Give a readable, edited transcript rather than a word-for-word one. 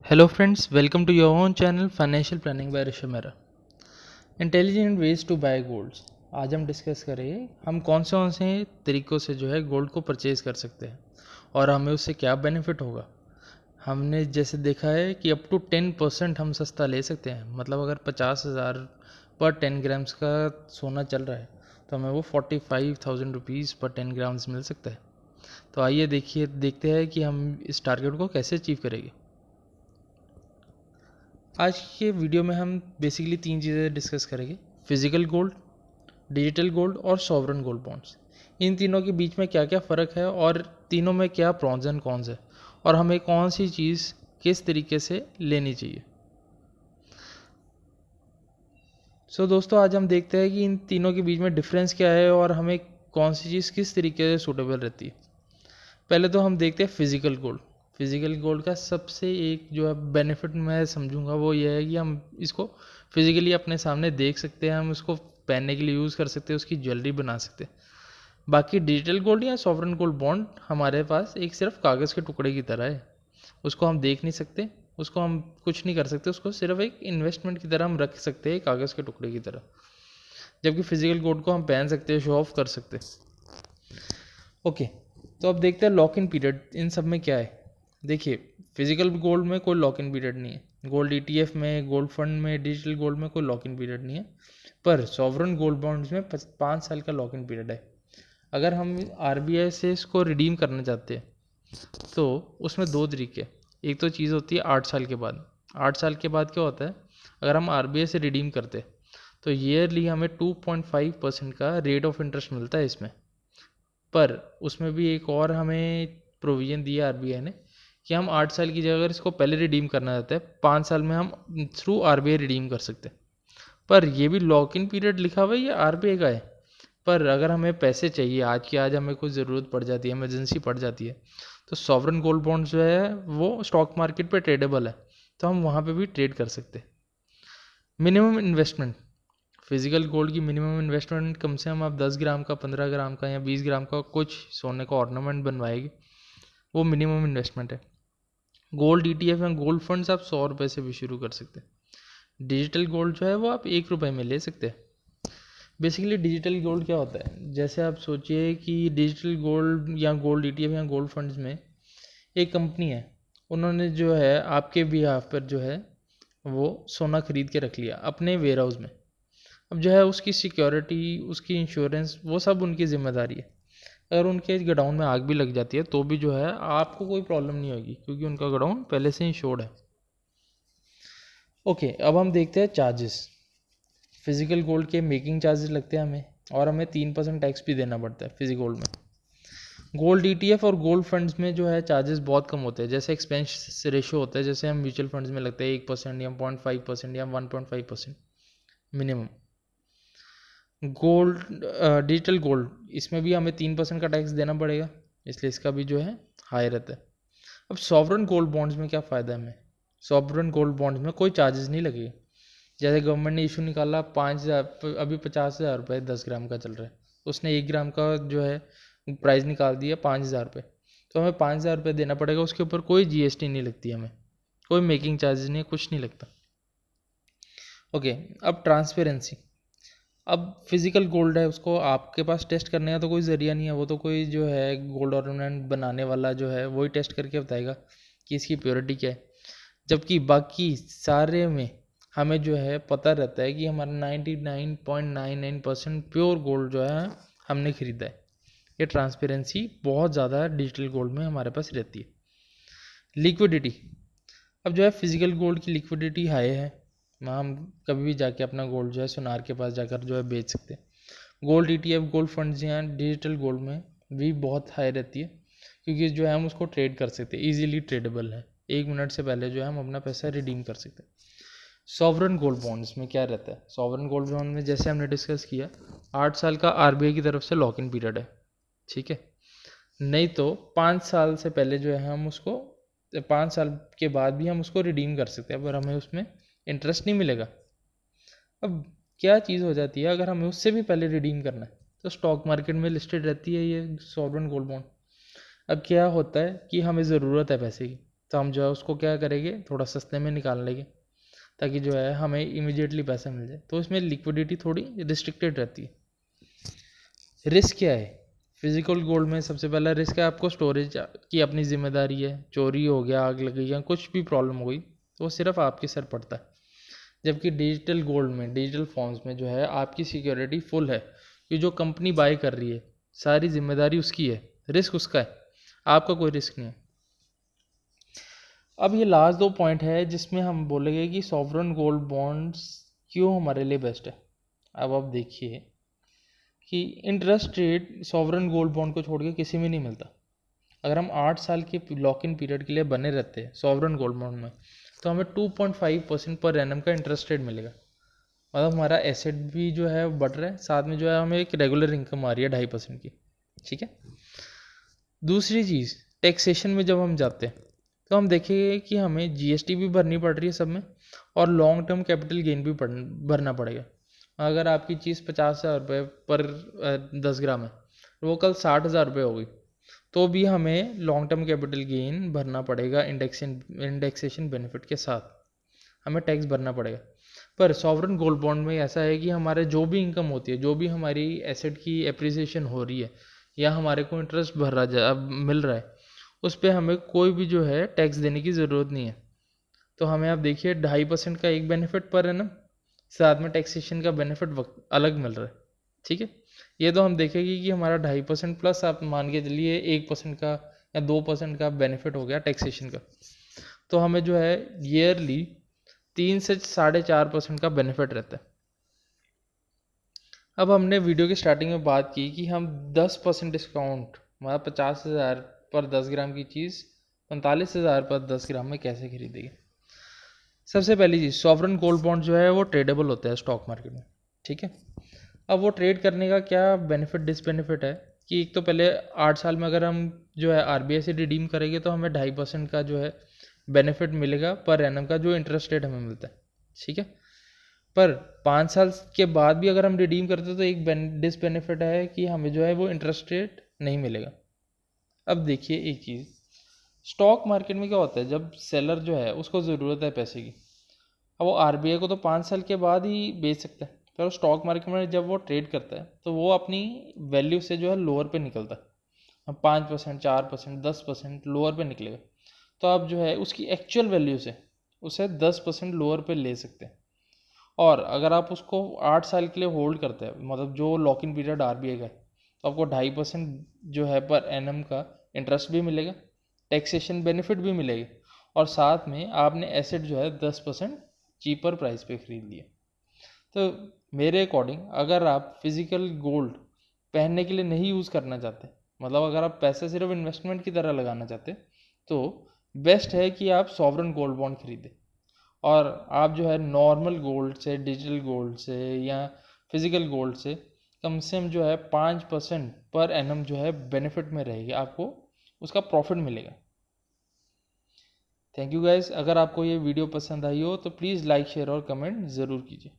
Hello friends, welcome to your own channel financial planning by Rishabh Mehra. Intelligent ways to buy golds. आज हम discuss करेंगे हम कौन से तरीक़ों से जो है गोल्ड को परचेज़ कर सकते हैं और हमें उससे क्या बेनिफिट होगा। हमने जैसे देखा है कि अप टू 10% हम सस्ता ले सकते हैं। मतलब अगर 50,000 पर 10 ग्राम्स का सोना चल रहा है तो हमें वो 45,000 रुपीज़ पर 10 ग्राम्स मिल सकता है। तो आइए देखते हैं कि हम इस टारगेट को कैसे अचीव करेंगे। आज के वीडियो में हम बेसिकली 3 चीज़ें डिस्कस करेंगे: फिजिकल गोल्ड, डिजिटल गोल्ड और सॉवरन गोल्ड बॉन्ड्स। इन तीनों के बीच में क्या क्या फ़र्क है और तीनों में क्या प्रॉन्स एंड कॉन्स है और हमें कौन सी चीज़ किस तरीके से लेनी चाहिए। दोस्तों, आज हम देखते हैं कि इन तीनों के बीच में डिफरेंस क्या है और हमें कौन सी चीज़ किस तरीके से सूटेबल रहती है। पहले तो हम देखते हैं फिजिकल गोल्ड। फिजिकल गोल्ड का सबसे एक जो है बेनिफिट मैं समझूंगा वो ये है कि हम इसको फिजिकली अपने सामने देख सकते हैं, हम उसको पहनने के लिए यूज़ कर सकते हैं, उसकी ज्वेलरी बना सकते हैं। बाकी डिजिटल गोल्ड या सॉवरन गोल्ड बॉन्ड हमारे पास एक सिर्फ कागज़ के टुकड़े की तरह है। उसको हम देख नहीं सकते, उसको हम कुछ नहीं कर सकते, उसको सिर्फ एक इन्वेस्टमेंट की तरह हम रख सकते हैं, कागज़ के टुकड़े की तरह। जबकि फिजिकल गोल्ड को हम पहन सकते हैं, शो ऑफ कर सकते हैं। ओके, तो अब देखते हैं लॉक इन पीरियड इन सब में क्या है। देखिए, फिजिकल गोल्ड में कोई लॉक इन पीरियड नहीं है। गोल्ड ईटीएफ में, गोल्ड फंड में, डिजिटल गोल्ड में कोई लॉक इन पीरियड नहीं है। पर सॉवरन गोल्ड बॉन्ड्स में 5 साल का लॉक इन पीरियड है। अगर हम आरबीआई से इसको रिडीम करना चाहते हैं तो उसमें दो तरीके। एक तो चीज़ होती है 8 साल के बाद। 8 साल के बाद क्या होता है, अगर हम आरबीआई से रिडीम करते तो ईयरली हमें 2.5% का रेट ऑफ इंटरेस्ट मिलता है इसमें। पर उसमें भी एक और हमें प्रोविज़न दिया आरबीआई ने कि हम 8 साल की जगह अगर इसको पहले रिडीम करना चाहते हैं 5 साल में हम थ्रू आरबीआई रिडीम कर सकते हैं। पर ये भी लॉक इन पीरियड लिखा हुआ है, ये आरबीआई का है। पर अगर हमें पैसे चाहिए, आज की आज हमें कोई ज़रूरत पड़ जाती है, इमरजेंसी पड़ जाती है, तो सॉवरन गोल्ड बॉन्ड जो है वो स्टॉक मार्केट पे ट्रेडेबल है, तो हम वहाँ पे भी ट्रेड कर सकते हैं। मिनिमम इन्वेस्टमेंट, फिजिकल गोल्ड की मिनिमम इन्वेस्टमेंट कम से कम आप 10 ग्राम का, 15 ग्राम का या 20 ग्राम का कुछ सोने का ऑर्नामेंट बनवाएगी, वो मिनिमम इन्वेस्टमेंट है। गोल्ड ईटीएफ या गोल्ड फंड्स आप 100 रुपये से भी शुरू कर सकते हैं। डिजिटल गोल्ड जो है वो आप 1 रुपये में ले सकते हैं। बेसिकली डिजिटल गोल्ड क्या होता है, जैसे आप सोचिए कि डिजिटल गोल्ड या गोल्ड ईटीएफ या गोल्ड फंड्स में एक कंपनी है, उन्होंने जो है आपके बिहाफ पर जो है वो सोना खरीद के रख लिया अपने वेयर हाउस में। अब जो है उसकी सिक्योरिटी, उसकी इंश्योरेंस, वो सब उनकी ज़िम्मेदारी है। अगर उनके गोडाउन में आग भी लग जाती है तो भी जो है आपको कोई प्रॉब्लम नहीं होगी, क्योंकि उनका गोडाउन पहले से इंश्योर्ड है। ओके, अब हम देखते हैं चार्जेस। फिजिकल गोल्ड के मेकिंग चार्जेस लगते हैं हमें, और हमें 3% टैक्स भी देना पड़ता है फिजिकल गोल्ड में। गोल्ड ईटीएफ और गोल्ड फंड्स में जो है चार्जेस बहुत कम होते हैं। जैसे एक्सपेंस रेशियो होता है, जैसे हम म्यूचुअल फंड्स में लगता है 1% या 0.5% या 1.5% मिनिमम। गोल्ड डिजिटल गोल्ड, इसमें भी हमें 3% का टैक्स देना पड़ेगा, इसलिए इसका भी जो है हाई रहता है। अब सॉवरन गोल्ड बॉन्ड्स में क्या फ़ायदा है हमें, सॉवरन गोल्ड बॉन्ड्स में कोई चार्जेस नहीं लगेगा। जैसे गवर्नमेंट ने इशू निकाला 5,000, अभी 50,000 रुपये 10 ग्राम का चल रहा है, उसने 1 ग्राम का जो है प्राइस निकाल दिया 5,000 रुपये, तो हमें 5,000 रुपये देना पड़ेगा। उसके ऊपर कोई जीएसटी नहीं लगती, हमें कोई मेकिंग चार्जेस नहीं है, कुछ नहीं लगता। ओके, अब ट्रांसपेरेंसी। अब फिजिकल गोल्ड है, उसको आपके पास टेस्ट करने का तो कोई ज़रिया नहीं है। वो तो कोई जो है गोल्ड ऑर्नामेंट बनाने वाला जो है वही टेस्ट करके बताएगा कि इसकी प्योरिटी क्या है। जबकि बाकी सारे में हमें जो है पता रहता है कि हमारा 99.99% प्योर गोल्ड जो है हमने ख़रीदा है। ये ट्रांसपेरेंसी बहुत ज़्यादा डिजिटल गोल्ड में हमारे पास रहती है। लिक्विडिटी, अब जो है फिजिकल गोल्ड की लिक्विडिटी हाई है, वहाँ हम कभी भी जाके अपना गोल्ड जो है सुनार के पास जाकर जो है बेच सकते हैं। गोल्ड ईटीएफ, गोल्ड फंड्स या डिजिटल गोल्ड में भी बहुत हाई रहती है, क्योंकि जो है हम उसको ट्रेड कर सकते हैं, इजीली ट्रेडेबल है। 1 मिनट से पहले जो है हम अपना पैसा रिडीम कर सकते हैं। सॉवरन गोल्ड बॉन्ड्स में क्या रहता है, सॉवरन गोल्ड बॉन्ड में जैसे हमने डिस्कस किया 8 साल का आरबीआई की तरफ से लॉक इन पीरियड है, ठीक है। नहीं तो 5 साल से पहले जो है हम उसको, 5 साल के बाद भी हम उसको रिडीम कर सकते हैं, पर हमें उसमें इंटरेस्ट नहीं मिलेगा। अब क्या चीज़ हो जाती है, अगर हमें उससे भी पहले रिडीम करना है तो स्टॉक मार्केट में लिस्टेड रहती है ये सॉवरन गोल्ड बॉन्ड। अब क्या होता है कि हमें ज़रूरत है पैसे की, तो हम जो है उसको क्या करेंगे, थोड़ा सस्ते में निकाल लेंगे ताकि जो है हमें इमीडिएटली पैसा मिल जाए। तो इसमें लिक्विडिटी थोड़ी रिस्ट्रिक्टेड रहती है। रिस्क क्या है फिजिकल गोल्ड में? सबसे पहला रिस्क है आपको स्टोरेज की अपनी जिम्मेदारी है, चोरी हो गया, आग लग गई या कुछ भी प्रॉब्लम हो गई तो वो सिर्फ आपके सर पड़ता है। जबकि डिजिटल गोल्ड में, डिजिटल फॉर्म्स में जो है आपकी सिक्योरिटी फुल है, कि जो कंपनी बाय कर रही है सारी जिम्मेदारी उसकी है, रिस्क उसका है, आपका कोई रिस्क नहीं है। अब ये लास्ट 2 पॉइंट है जिसमें हम बोलेंगे कि सॉवरन गोल्ड बॉन्ड्स क्यों हमारे लिए बेस्ट है। अब आप देखिए कि interest rate sovereign gold bond को छोड़ के किसी में नहीं मिलता। अगर हम 8 साल के लॉक इन पीरियड के लिए बने रहते हैं सॉवरन गोल्ड बॉन्ड में, तो हमें 2.5% पर एनम का इंटरेस्ट रेट मिलेगा। मतलब हमारा एसेट भी जो है बढ़ रहा है, साथ में जो है हमें एक रेगुलर इनकम आ रही है 2.5% की। ठीक है। दूसरी चीज़, टैक्सेशन में जब हम जाते हैं तो हम देखेंगे कि हमें जीएसटी भी भरनी पड़ रही है सब में, और लॉन्ग टर्म कैपिटल गेन भी भरना पड़ेगा। अगर आपकी चीज़ 50,000 रुपये पर 10 ग्राम है, वो कल 60,000 रुपये हो गई, तो भी हमें लॉन्ग टर्म कैपिटल गेन भरना पड़ेगा। इंडेक्सेशन बेनिफिट के साथ हमें टैक्स भरना पड़ेगा। पर सॉवरन गोल्ड बॉन्ड में ऐसा है कि हमारे जो भी इनकम होती है, जो भी हमारी एसेट की एप्रिसिएशन हो रही है या हमारे को इंटरेस्ट भर रहा मिल रहा है, उस पर हमें कोई भी जो है टैक्स देने की ज़रूरत नहीं है। तो हमें आप देखिए 2.5% का एक बेनिफिट पर है ना, साथ में टैक्सेशन का बेनिफिट अलग मिल रहा है। ठीक है। ये तो हम देखेंगे कि हमारा 2.5% प्लस आप मान के चलिए 1% का या 2% का बेनिफिट हो गया टैक्सेशन का, तो हमें जो है ईयरली 3 से 4.5% का बेनिफिट रहता है। अब हमने वीडियो की स्टार्टिंग में बात की कि हम 10% डिस्काउंट, मतलब 50,000 पर 10 ग्राम की चीज़ 45,000 पर 10 ग्राम में कैसे खरीदेंगे। सबसे पहली चीज़, सॉवरन गोल्ड बॉन्ड जो है वो ट्रेडेबल होता है स्टॉक मार्केट में। ठीक है। अब वो ट्रेड करने का क्या बेनिफिट डिसबेनिफिट है कि एक तो पहले 8 साल में अगर हम जो है आरबीआई से रिडीम करेंगे तो हमें 2.5% का जो है बेनिफिट मिलेगा पर एनम का, जो इंटरेस्ट रेट हमें मिलता है। ठीक है। पर 5 साल के बाद भी अगर हम रिडीम करते हैं तो एक डिसबेनिफिट है कि हमें जो है वो इंटरेस्ट रेट नहीं मिलेगा। अब देखिए एक चीज़, स्टॉक मार्केट में क्या होता है, जब सेलर जो है उसको ज़रूरत है पैसे की, अब वो आरबीआई को तो 5 साल के बाद ही बेच सकता है, पर स्टॉक मार्केट में जब वो ट्रेड करता है तो वो अपनी वैल्यू से जो है लोअर पे निकलता है। अब 5%, 4%, 10% लोअर पे निकलेगा, तो आप जो है उसकी एक्चुअल वैल्यू से उसे 10% लोअर पे ले सकते हैं। और अगर आप उसको 8 साल के लिए होल्ड करते हैं, मतलब जो लॉक इन पीरियड आरबीआई का है, तो आपको 2.5% जो है पर एनम का इंटरेस्ट भी मिलेगा, टैक्सेशन बेनिफिट भी मिलेगी, और साथ में आपने एसेट जो है 10% चीपर प्राइस पे खरीद लिया। तो मेरे अकॉर्डिंग अगर आप फिजिकल गोल्ड पहनने के लिए नहीं यूज़ करना चाहते, मतलब अगर आप पैसे सिर्फ इन्वेस्टमेंट की तरह लगाना चाहते, तो बेस्ट है कि आप सॉवरन गोल्ड बॉन्ड खरीदें। और आप जो है नॉर्मल गोल्ड से, डिजिटल गोल्ड से या फिजिकल गोल्ड से कम जो है 5% पर एनम जो है बेनिफिट में रहेगी, आपको उसका प्रॉफिट मिलेगा। Thank you guys. अगर आपको ये वीडियो पसंद आई हो तो प्लीज़ लाइक, शेयर और कमेंट ज़रूर कीजिए।